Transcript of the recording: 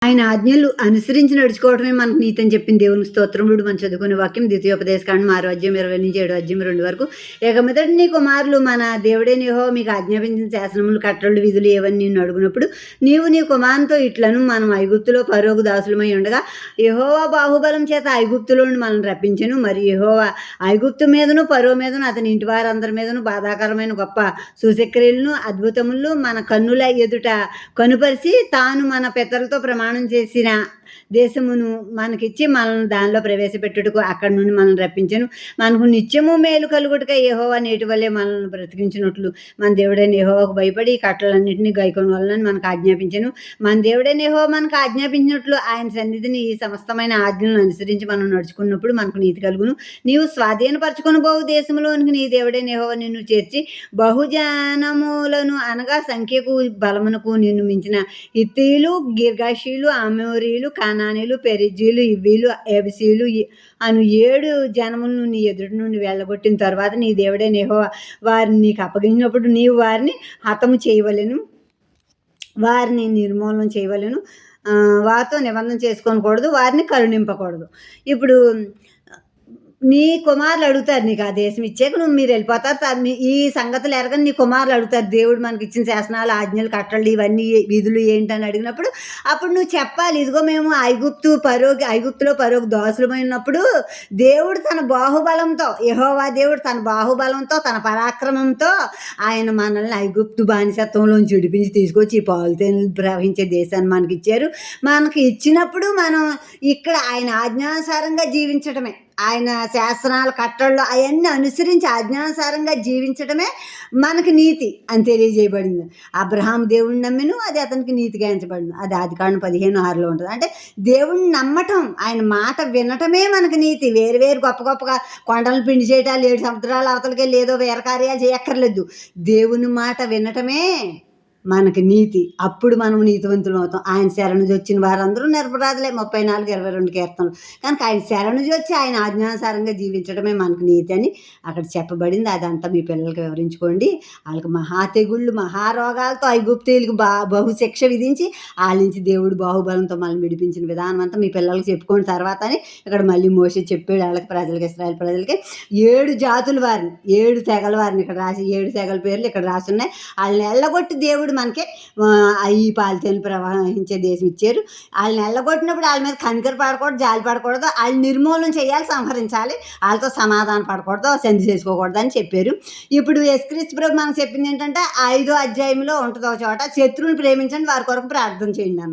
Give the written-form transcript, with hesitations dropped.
ఆయన ఆజ్ఞలు అనుసరించి నడుచుకోవడమే మనకు నీతి అని చెప్పింది దేవుని స్తోత్రములు. మనం చదువుకునే వాక్యం ద్వితీయోపదేశకాండం 6 అధ్యాయం 20 నుంచి 7 అధ్యాయం 2 వరకు. ఇక మీదట నీ కుమారులు మన దేవుడైన యెహోవా మీకు ఆజ్ఞాపించిన శాసనములు కట్టడలు విధులు ఏవన్నీ నిన్ను అడుగునప్పుడు నీవు నీ కుమారునితో ఇట్లను, మనం ఐగుప్తులో ఫరోకు దాసులమై ఉండగా యెహోవా బాహుబలం చేత ఐగుప్తులో నుండి మనల్ని రప్పించెను. మరియు యెహోవా ఐగుప్తు మీదను ఫరో మీదను అతని ఇంటి వారందరి మీదను బాధాకరమైన గొప్ప సూచక్రియలను అద్భుతములు మన కన్నుల ఎదుట కనుపరిచి తాను మన పితరులతో ప్రమాణం చేసిన దేశమును మనకిచ్చి మనల్ని దానిలో ప్రవేశపెట్టుటకు అక్కడి నుండి మనల్ని రప్పించెను. మనకు నిత్యము మేలు కలుగుటకై యెహోవా నేటి వలె మనల్ని బ్రతికించినట్లు మన దేవుడైన యెహోవాకు భయపడి ఈ కట్టలన్నింటినీ గైకొనవలెనని మనకు ఆజ్ఞాపించెను. మన దేవుడైన యెహోవా మనకు ఆజ్ఞాపించినట్లు ఆయన సన్నిధిని ఈ సమస్తమైన ఆజ్ఞలను అనుసరించి మనం నడుచుకున్నప్పుడు మనకు నీతి కలుగును. నీవు స్వాధీనపరచుకొనబోవు దేశంలోనికి నీ దేవుడైన యెహోవా నిన్ను చేర్చి బహుజనములను అనగా సంఖ్యకు బలమునకు నిన్ను మించిన హిత్తీయులు, గిర్గాషీలు, అమోరీయులు, కానానీయులు, పెరిజ్జీలు, ఇవ్వీలు, ఎబుసీయులు అను 7 జనములను నీ ఎదుటి నుండి వెళ్ళగొట్టిన తర్వాత నీ దేవుడైన యెహోవా వారిని నీకు అప్పగించినప్పుడు నీవు వారిని హతము చేయవలెను, వారిని నిర్మూలన చేయవలెను. వారితో నిబంధన చేసుకోకూడదు, వారిని కరుణింపకూడదు. ఇప్పుడు నీ కుమారులు అడుగుతారు, నీకు ఆ దేశం ఇచ్చాక మీరు వెళ్ళిపోతారు, ఈ సంగతులు ఎరగని నీ కుమారులు అడుగుతారు, దేవుడు మనకి ఇచ్చిన శాసనాలు, ఆజ్ఞలు, కట్టళ్ళు ఇవన్నీ విధులు ఏంటని అడిగినప్పుడు అప్పుడు నువ్వు చెప్పాలి, ఇదిగో మేము ఐగుప్తులో ఫరోకు దాసులమై ఉన్నప్పుడు దేవుడు తన బాహుబలంతో, యెహోవా దేవుడు తన బాహుబలంతో, తన పరాక్రమంతో ఆయన మనల్ని ఐగుప్తు బానిసత్వంలోంచి విడిపించి తీసుకొచ్చి ఈ పాలు తేనెలు ప్రవహించే దేశాన్ని మనకి ఇచ్చారు. మనకి ఇచ్చినప్పుడు మనం ఇక్కడ ఆయన ఆజ్ఞానుసారంగా జీవించటమే, ఆయన శాసనాలు, కట్టళ్ళు అవన్నీ అనుసరించి ఆజ్ఞానుసారంగా జీవించడమే మనకి నీతి అని తెలియజేయబడింది. అబ్రహాం దేవుడిని నమ్మెను, అది అతనికి నీతిగా ఎంచబడింది. అది ఆదికాండం 15:6 ఉంటుంది. అంటే దేవుడిని నమ్మటం, ఆయన మాట వినటమే మనకి నీతి. వేరు గొప్ప గొప్పగా కొండలను పిండి చేయటాలు, 7 సముద్రాల అవతలకే లేదో వేరే కార్యాలు చేయక్కర్లేదు. దేవుని మాట వినటమే మనకి నీతి. అప్పుడు మనం నీతివంతులు అవుతాం. ఆయన శరణు వచ్చిన వారందరూ నిరపరాధులే, 34:22 కీర్తనలు. కనుక ఆయన శరణు వచ్చి ఆయన ఆజ్ఞానుసారంగా జీవించడమే మనకు నీతి అని అక్కడ చెప్పబడింది. అదంతా మీ పిల్లలకి వివరించుకోండి. వాళ్ళకి మహా తెగుళ్ళు, మహారోగాలతో ఐగుప్తీయులకు బహుశిక్ష విధించి వాళ్ళ నుంచి దేవుడు బాహుబలంతో మనల్ని విడిపించిన విధానం అంతా మీ పిల్లలకి చెప్పుకోండి. తర్వాత అని ఇక్కడ మళ్ళీ మోషే చెప్పాడు వాళ్ళకి, ప్రజలకి, ఇశ్రాయేల్ ప్రజలకి 7 జాతుల వారిని, 7 తెగల వారిని ఇక్కడ రాసి, 7 తెగల పేర్లు ఇక్కడ రాసి ఉన్నాయి. వాళ్ళని ఎల్లగొట్టి దేవుడు మనకి ఈ పాలితేనెలు ప్రవహించే దేశం ఇచ్చారు. వాళ్ళని ఎల్లగొట్టినప్పుడు వాళ్ళ మీద కనికర పడకూడదు, జాలి పడకూడదు, వాళ్ళు నిర్మూలన చేయాలి, సంహరించాలి, వాళ్ళతో సమాధానం పడకూడదు, సంధి చేసుకోకూడదు అని చెప్పారు. ఇప్పుడు యేసుక్రీస్తు ప్రభు మనకు చెప్పింది ఏంటంటే 5వ అధ్యాయంలో ఉంటుంది ఒక చోట, శత్రువుని ప్రేమించండి, వారి కొరకు ప్రార్థన చేయండి అన్న.